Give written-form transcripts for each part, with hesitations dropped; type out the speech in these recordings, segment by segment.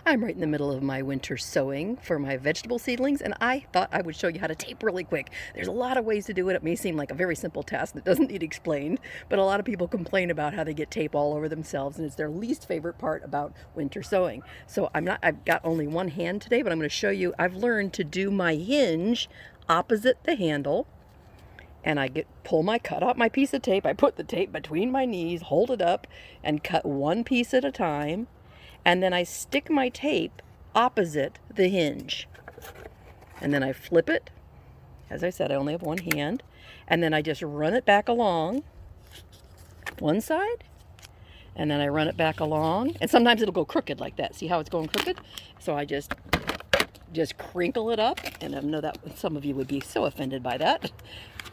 I'm right in the middle of my winter sowing for my vegetable seedlings, and I thought I would show you how to tape really quick. There's a lot of ways to do it. It may seem like a very simple task that doesn't need explained, but a lot of people complain about how they get tape all over themselves, and it's their least favorite part about winter sowing. So I've got only one hand today, but I'm going to show you. I've learned to do my hinge opposite the handle, and cut out my piece of tape. I put the tape between my knees, hold it up, and cut one piece at a time. And then I stick my tape opposite the hinge. And then I flip it. As I said, I only have one hand. And then I just run it back along one side. And then I run it back along. And sometimes it'll go crooked like that. See how it's going crooked? So I just crinkle it up. And I know that some of you would be so offended by that.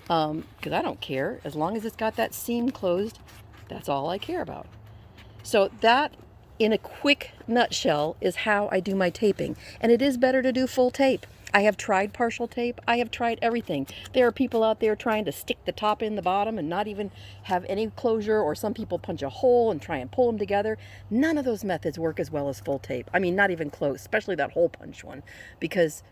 Because I don't care. As long as it's got that seam closed, that's all I care about. So that, in a quick nutshell, is how I do my taping. And it is better to do full tape. I have tried partial tape. I have tried everything. There are people out there trying to stick the top in the bottom and not even have any closure, or some people punch a hole and try and pull them together. None of those methods work as well as full tape. I mean, not even close, especially that hole punch one, because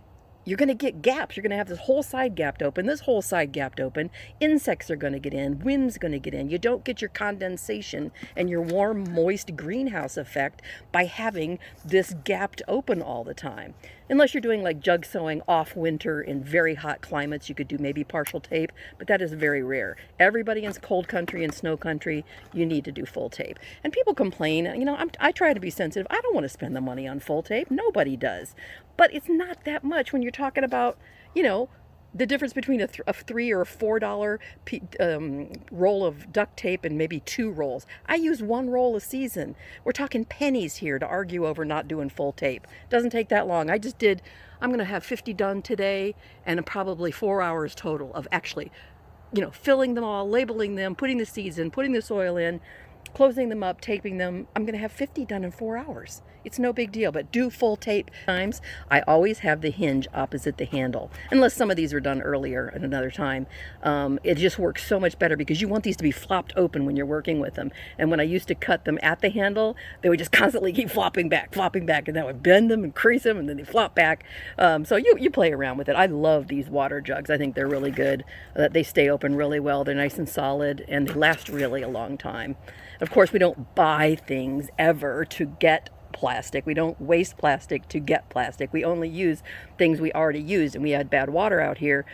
you're going to get gaps. You're going to have this whole side gapped open, this whole side gapped open. Insects are going to get in. Wind's going to get in. You don't get your condensation and your warm, moist greenhouse effect by having this gapped open all the time. Unless you're doing like jug sowing off winter in very hot climates, you could do maybe partial tape, but that is very rare. Everybody in cold country and snow country, you need to do full tape. And people complain, I try to be sensitive. I don't want to spend the money on full tape. Nobody does. But it's not that much when you're talking about, the difference between a $3 or $4 roll of duct tape and maybe 2 rolls. I use 1 roll a season. We're talking pennies here to argue over not doing full tape. Doesn't take that long. I'm going to have 50 done today, and probably 4 hours total of actually, filling them all, labeling them, putting the seeds in, putting the soil in, closing them up, taping them. I'm going to have 50 done in 4 hours. It's no big deal, but do full tape times. I always have the hinge opposite the handle, unless some of these are done earlier at another time. It just works so much better because you want these to be flopped open when you're working with them. And when I used to cut them at the handle, they would just constantly keep flopping back, and that would bend them and crease them, and then they flop back. So you play around with it. I love these water jugs. I think they're really good. They stay open really well. They're nice and solid, and they last really a long time. Of course, we don't buy things ever to get plastic. We don't waste plastic to get plastic. We only use things we already used, and we had bad water out here.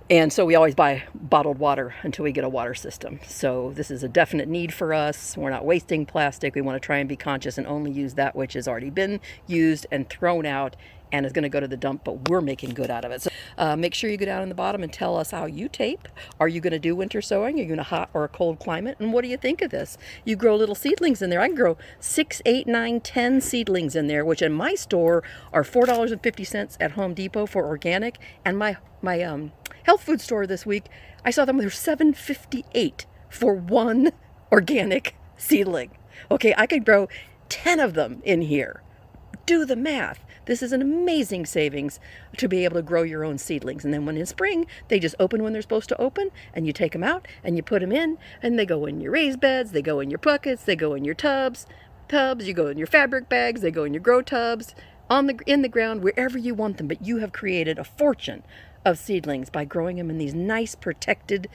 And so we always buy bottled water until we get a water system. So this is a definite need for us. We're not wasting plastic. We want to try and be conscious and only use that which has already been used and thrown out and is going to go to the dump, but we're making good out of it. So make sure you go down in the bottom and tell us how you tape. Are you going to do winter sowing? Are you in a hot or a cold climate? And what do you think of this? You grow little seedlings in there. I can grow 6, 8, 9, 10 seedlings in there, which in my store are $4.50 at Home Depot for organic. And my health food store this week, I saw them, they were $7.58 for 1 organic seedling. Okay, I could grow 10 of them in here. Do the math. This is an amazing savings to be able to grow your own seedlings. And then when in spring, they just open when they're supposed to open, and you take them out and you put them in, and they go in your raised beds, they go in your buckets, they go in your tubs, you go in your fabric bags, they go in your grow tubs, in the ground, wherever you want them. But you have created a fortune of seedlings by growing them in these nice protected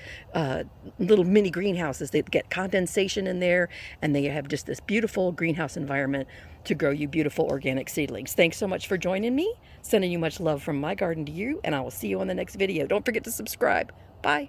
little mini greenhouses. They get condensation in there, and they have just this beautiful greenhouse environment to grow you beautiful organic seedlings. Thanks so much for joining me. Sending you much love from my garden to you, and I will see you on the next video. Don't forget to subscribe. Bye.